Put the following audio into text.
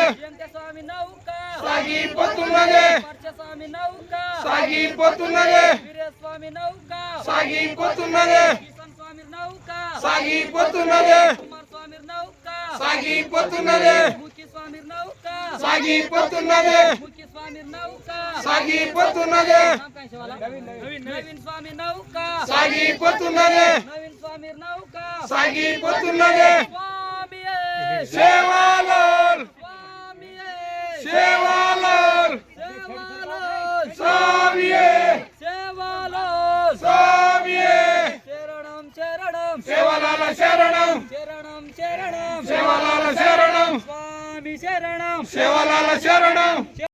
స్వామి నౌక సాగిపోతున్నదే స్వామి నౌక సాగిపోతున్నదే వీరస్వామి నౌక సాగిపోతున్నదే కిషన్ స్వామి నౌక సాగిపోతున్నదే స్వామి నౌక సాగిపోతున్నదే ముఖ్య స్వామి నౌక సాగిపోతున్నదే ముఖ్య స్వామి నౌక సాగిపోతున్నదే నవీన్ స్వామి నౌక సాగిపోతున్నదే నవీన్ స్వామి నౌక సాగిపోతున్నదే స్వామి సేవాలాల్ సేవాలాల్ స్వామియే సేవాలాల్ స్వామియే శరణం శరణం సేవాలాల శరణం శరణం శరణం సేవాలాల శరణం స్వామి శరణం సేవాలాల శరణం